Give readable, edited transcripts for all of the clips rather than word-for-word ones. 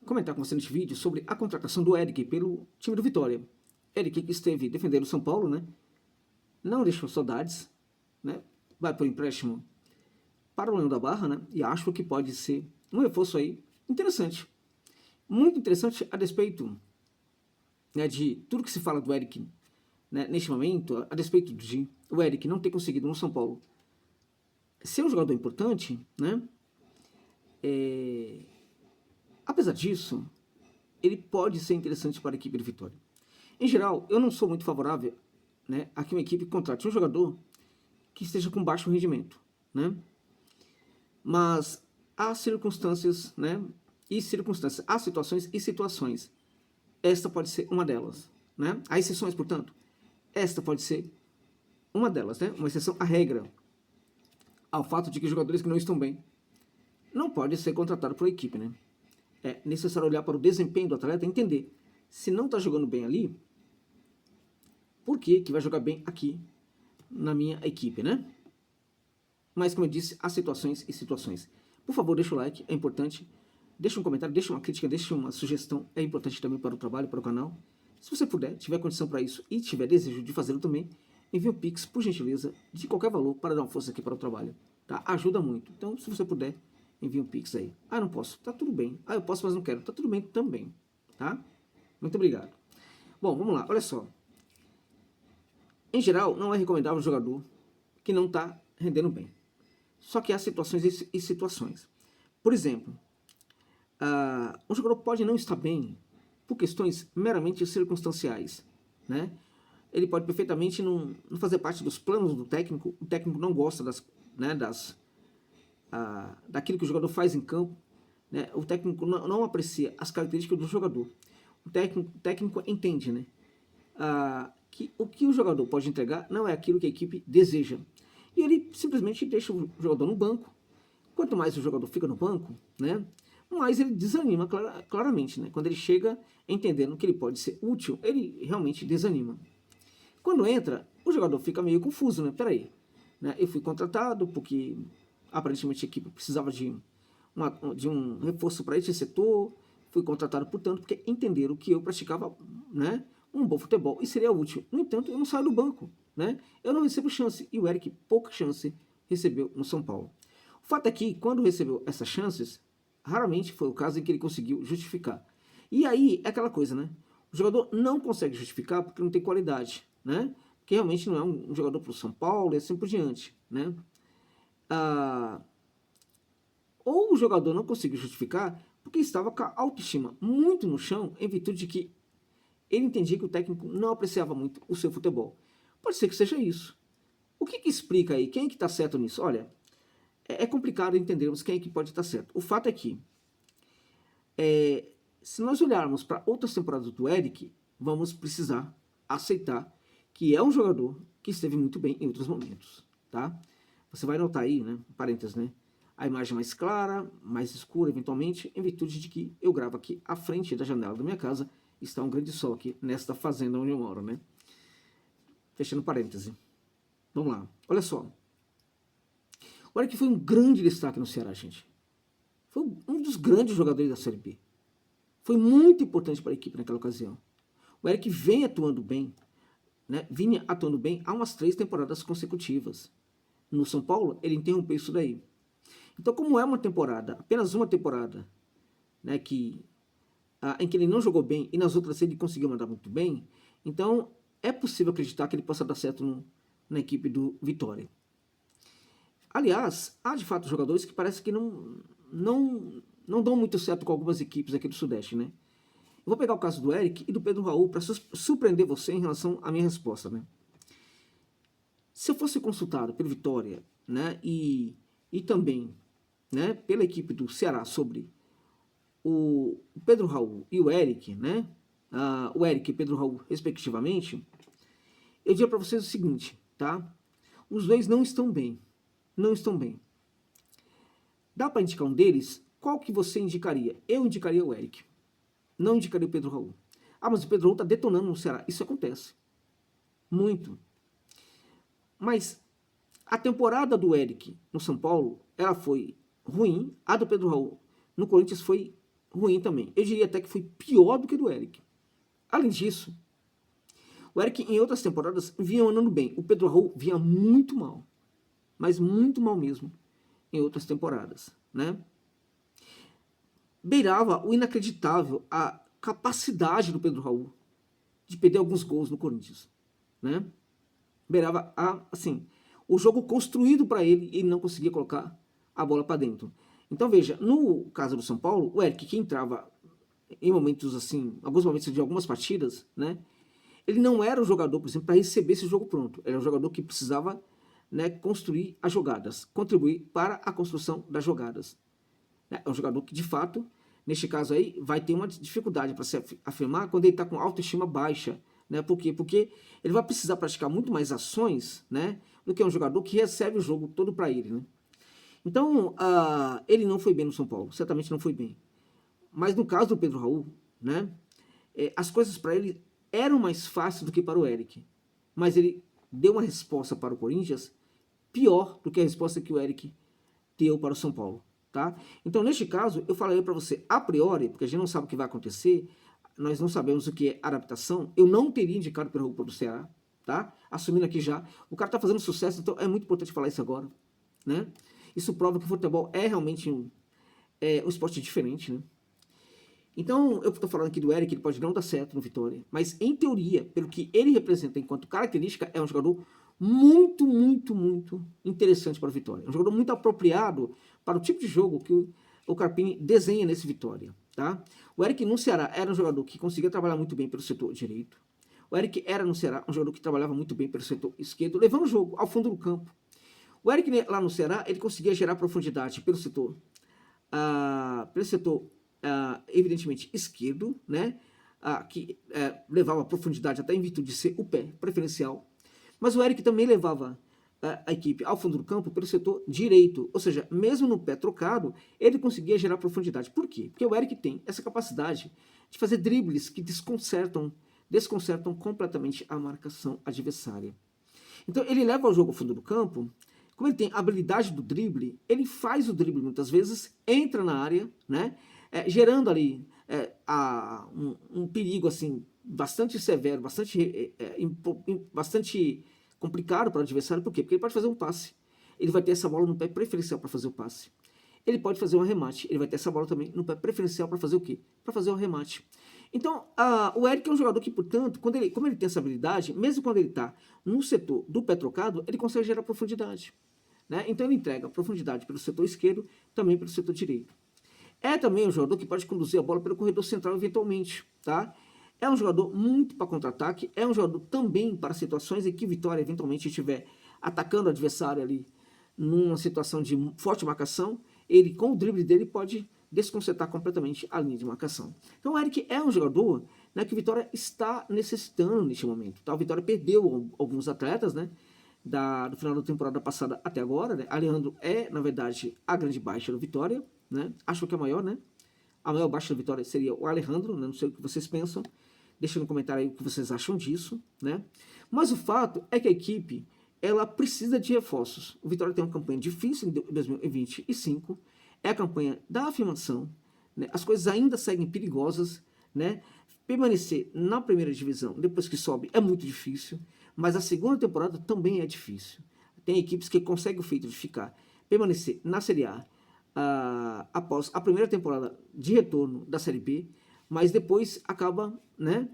comentar com você neste vídeo sobre a contratação do Eric pelo time do Vitória. Eric, que esteve defendendo o São Paulo, né? Não deixou saudades, né? Vai por empréstimo para o Leão da Barra, né? E acho que pode ser um reforço aí interessante. Muito interessante a despeito, né, de tudo que se fala do Eric, né, neste momento, a despeito de o Eric não ter conseguido no São Paulo ser um jogador importante, né? Apesar disso, ele pode ser interessante para a equipe do Vitória. Em geral, eu não sou muito favorável, né, a que uma equipe contrate um jogador que esteja com baixo rendimento, né? Mas há circunstâncias, né? Há situações e situações. Esta pode ser uma delas, né? Há exceções, portanto. Esta pode ser uma delas, né? Uma exceção à regra, ao fato de que jogadores que não estão bem não podem ser contratados por equipe, né? É necessário olhar para o desempenho do atleta e entender se não está jogando bem ali, por que vai jogar bem aqui na minha equipe, né? Mas, como eu disse, há situações e situações. Por favor, deixa o like, é importante. Deixa um comentário, deixa uma crítica, deixa uma sugestão, é importante também para o trabalho, para o canal. Se você puder, tiver condição para isso e tiver desejo de fazê-lo também, envie um Pix, por gentileza, de qualquer valor, para dar uma força aqui para o trabalho, tá? Ajuda muito. Então, se você puder, envie um Pix aí. Ah, não posso. Tá tudo bem. Ah, eu posso, mas não quero. Tá tudo bem também, tá? Muito obrigado. Bom, vamos lá. Olha só. Em geral, não é recomendável um jogador que não está rendendo bem. Só que há situações e situações. Por exemplo, um jogador pode não estar bem por questões meramente circunstanciais, né? Ele pode perfeitamente não fazer parte dos planos do técnico. O técnico não gosta daquilo que o jogador faz em campo, né? O técnico não aprecia as características do jogador. O técnico entende, né, que o que o jogador pode entregar não é aquilo que a equipe deseja. E ele simplesmente deixa o jogador no banco. Quanto mais o jogador fica no banco, né, mais ele desanima claramente, né? Quando ele chega entendendo que ele pode ser útil, ele realmente desanima. Quando entra, o jogador fica meio confuso, né? Peraí, né? Eu fui contratado porque aparentemente a equipe precisava de um reforço para esse setor, fui contratado, portanto, porque entenderam que eu praticava, né, um bom futebol e seria útil. No entanto, eu não saio do banco, né? Eu não recebo chance, e o Eric pouca chance recebeu no São Paulo. O fato é que, quando recebeu essas chances, raramente foi o caso em que ele conseguiu justificar. E aí é aquela coisa, né? O jogador não consegue justificar porque não tem qualidade, né? Porque realmente não é um jogador para o São Paulo e assim por diante, né? Ou o jogador não conseguiu justificar porque estava com a autoestima muito no chão, em virtude de que ele entendia que o técnico não apreciava muito o seu futebol. Pode ser que seja isso. O que explica aí? Quem é que está certo nisso? Olha, é complicado entendermos quem é que pode estar certo. O fato é que, se nós olharmos para outras temporadas do Eric, vamos precisar aceitar que é um jogador que esteve muito bem em outros momentos, tá? Você vai notar aí, né, parênteses, né, a imagem mais clara, mais escura, eventualmente, em virtude de que eu gravo aqui à frente da janela da minha casa, está um grande sol aqui nesta fazenda onde eu moro, né? Fechando parêntese. Vamos lá, olha só. O Eric foi um grande destaque no Ceará, gente. Foi um dos grandes jogadores da Série B. Foi muito importante para a equipe naquela ocasião. O Eric vem atuando bem, né? Vinha atuando bem há umas 3 temporadas consecutivas. No São Paulo, ele interrompeu isso daí. Então, como é uma temporada, apenas uma temporada, né, em que ele não jogou bem e nas outras ele conseguiu mandar muito bem, então é possível acreditar que ele possa dar certo na equipe do Vitória. Aliás, há de fato jogadores que parece que não dão muito certo com algumas equipes aqui do Sudeste, né? Eu vou pegar o caso do Eric e do Pedro Raul para surpreender você em relação à minha resposta, né? Se eu fosse consultado pelo Vitória, né, e também, né, pela equipe do Ceará sobre o Pedro Raul e o Eric, né, o Eric e Pedro Raul, respectivamente, eu diria para vocês o seguinte, tá? Os dois não estão bem. Não estão bem. Dá para indicar um deles? Qual que você indicaria? Eu indicaria o Eric. Não indicaria o Pedro Raul. Ah, mas o Pedro Raul está detonando no Ceará. Isso acontece. Muito. Mas a temporada do Eric no São Paulo, ela foi ruim. A do Pedro Raul no Corinthians foi ruim também. Eu diria até que foi pior do que do Eric. Além disso, o Eric em outras temporadas vinha andando bem. O Pedro Raul vinha muito mal. Mas muito mal mesmo em outras temporadas, né? Beirava o inacreditável a capacidade do Pedro Raul de perder alguns gols no Corinthians, né? Beirava assim, o jogo construído para ele e ele não conseguia colocar a bola para dentro. Então veja, no caso do São Paulo, o Eric que entrava em momentos assim, alguns momentos de algumas partidas, né? Ele não era o jogador, por exemplo, para receber esse jogo pronto. Ele era o jogador que precisava, né, construir as jogadas, contribuir para a construção das jogadas. É um jogador que, de fato, neste caso aí, vai ter uma dificuldade para se afirmar quando ele está com autoestima baixa. Né? Por quê? Porque ele vai precisar praticar muito mais ações, né, do que um jogador que recebe o jogo todo para ele. Né? Então, ele não foi bem no São Paulo, certamente não foi bem. Mas no caso do Pedro Raul, né, as coisas para ele eram mais fáceis do que para o Eric. Mas ele deu uma resposta para o Corinthians pior do que a resposta que o Eric deu para o São Paulo. Tá? Então, neste caso, eu falaria para você, a priori, porque a gente não sabe o que vai acontecer, nós não sabemos o que é adaptação, eu não teria indicado o Pedro Raul para o Ceará, tá? Assumindo aqui já. O cara está fazendo sucesso, então é muito importante falar isso agora. Né? Isso prova que o futebol é realmente um esporte diferente. Né? Então, eu estou falando aqui do Eric, ele pode não dar certo no Vitória, mas em teoria, pelo que ele representa enquanto característica, é um jogador muito, muito, muito interessante para o Vitória. É um jogador muito apropriado para o tipo de jogo que o Carpini desenha nesse Vitória. Tá? O Eric no Ceará era um jogador que conseguia trabalhar muito bem pelo setor direito. O Eric era no Ceará um jogador que trabalhava muito bem pelo setor esquerdo, levando o jogo ao fundo do campo. O Eric lá no Ceará, ele conseguia gerar profundidade pelo setor evidentemente esquerdo, né? Que levava profundidade até em virtude de ser o pé preferencial. Mas o Eric também levava a equipe ao fundo do campo pelo setor direito, ou seja, mesmo no pé trocado, ele conseguia gerar profundidade. Por quê? Porque o Eric tem essa capacidade de fazer dribles que desconcertam completamente a marcação adversária. Então ele leva o jogo ao fundo do campo. Como ele tem a habilidade do drible, ele faz o drible muitas vezes, entra na área, né? Gerando ali um perigo assim bastante severo, bastante complicado para o adversário. Por quê? Porque ele pode fazer um passe, ele vai ter essa bola no pé preferencial para fazer o passe. Ele pode fazer um arremate, ele vai ter essa bola também no pé preferencial para fazer o quê? Para fazer o arremate. Então, o Eric é um jogador que, portanto, como ele tem essa habilidade, mesmo quando ele está no setor do pé trocado, ele consegue gerar profundidade. Né? Então ele entrega profundidade pelo setor esquerdo, também pelo setor direito. É também um jogador que pode conduzir a bola pelo corredor central eventualmente. Tá? É um jogador muito para contra-ataque, é um jogador também para situações em que Vitória eventualmente estiver atacando o adversário ali numa situação de forte marcação, ele com o drible dele pode desconcertar completamente a linha de marcação. Então o Eric é um jogador, né, que o Vitória está necessitando neste momento. Tá? O Vitória perdeu alguns atletas, né, do final da temporada passada até agora. Né? Alejandro na verdade, a grande baixa do Vitória. Né? Acho que é a maior, né? A maior baixa da Vitória seria o Alejandro, né? Não sei o que vocês pensam. Deixa no comentário aí o que vocês acham disso, né? Mas o fato é que a equipe, ela precisa de reforços. O Vitória tem uma campanha difícil em 2025, é a campanha da afirmação, né? As coisas ainda seguem perigosas, né? Permanecer na primeira divisão, depois que sobe, é muito difícil, mas a segunda temporada também é difícil. Tem equipes que conseguem o feito de permanecer na Série A, após a primeira temporada de retorno da Série B, mas depois acaba, né,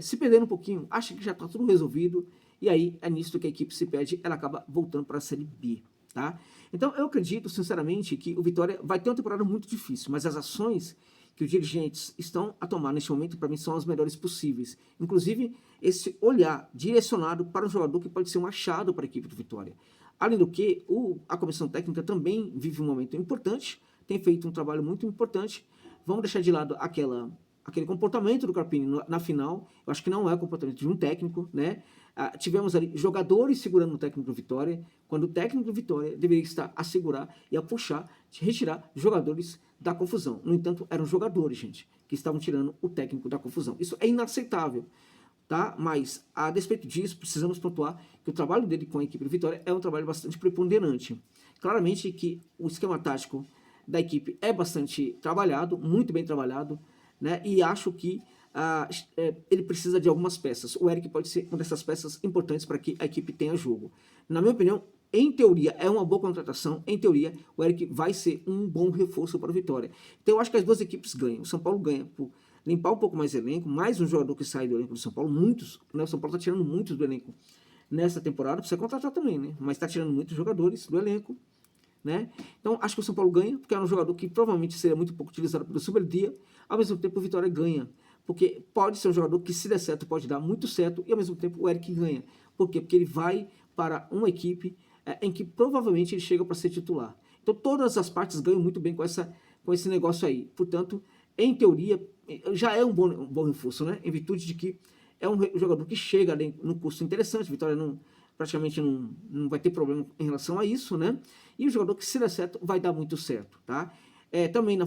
se perdendo um pouquinho, acha que já está tudo resolvido, e aí é nisso que a equipe se perde, ela acaba voltando para a Série B. Tá? Então eu acredito sinceramente que o Vitória vai ter uma temporada muito difícil, mas as ações que os dirigentes estão a tomar neste momento, para mim, são as melhores possíveis. Inclusive, esse olhar direcionado para um jogador que pode ser um achado para a equipe do Vitória. Além do que, a comissão técnica também vive um momento importante, tem feito um trabalho muito importante. Vamos deixar de lado aquele comportamento do Carpini na final. Eu acho que não é o comportamento de um técnico, né? Tivemos ali jogadores segurando o técnico do Vitória, quando o técnico do Vitória deveria estar a segurar e a puxar, retirar jogadores da confusão. No entanto, eram jogadores, gente, que estavam tirando o técnico da confusão. Isso é inaceitável. Tá? Mas, a despeito disso, precisamos pontuar que o trabalho dele com a equipe do Vitória é um trabalho bastante preponderante. Claramente que o esquema tático da equipe é bastante trabalhado, muito bem trabalhado, né? E acho que ele precisa de algumas peças. O Eric pode ser uma dessas peças importantes para que a equipe tenha jogo. Na minha opinião, em teoria, é uma boa contratação. Em teoria, o Eric vai ser um bom reforço para a Vitória. Então, eu acho que as duas equipes ganham. O São Paulo ganha por limpar um pouco mais o elenco, mais um jogador que sai do elenco do São Paulo, muitos, né? O São Paulo está tirando muitos do elenco nessa temporada, precisa contratar também, né? Mas está tirando muitos jogadores do elenco, né? Então, acho que o São Paulo ganha, porque é um jogador que provavelmente seria muito pouco utilizado pelo Superdia. Ao mesmo tempo, o Vitória ganha, porque pode ser um jogador que, se der certo, pode dar muito certo, e ao mesmo tempo o Eric ganha. Por quê? Porque ele vai para uma equipe em que provavelmente ele chega para ser titular. Então, todas as partes ganham muito bem com esse negócio aí. Portanto, em teoria, já é um bom reforço, né? Em virtude de que é um jogador que chega ali num custo interessante. Vitória praticamente não vai ter problema em relação a isso, né? E o jogador que, se der certo, vai dar muito certo, tá? Também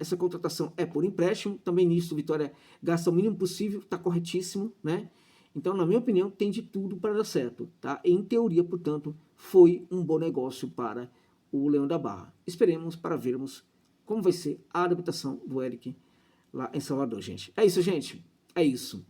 essa contratação é por empréstimo, também nisso o Vitória gasta o mínimo possível, tá corretíssimo, né? Então, na minha opinião, tem de tudo para dar certo, tá? Em teoria, portanto, foi um bom negócio para o Leão da Barra. Esperemos para vermos como vai ser a adaptação do Eric lá em Salvador, gente. É isso, gente. É isso.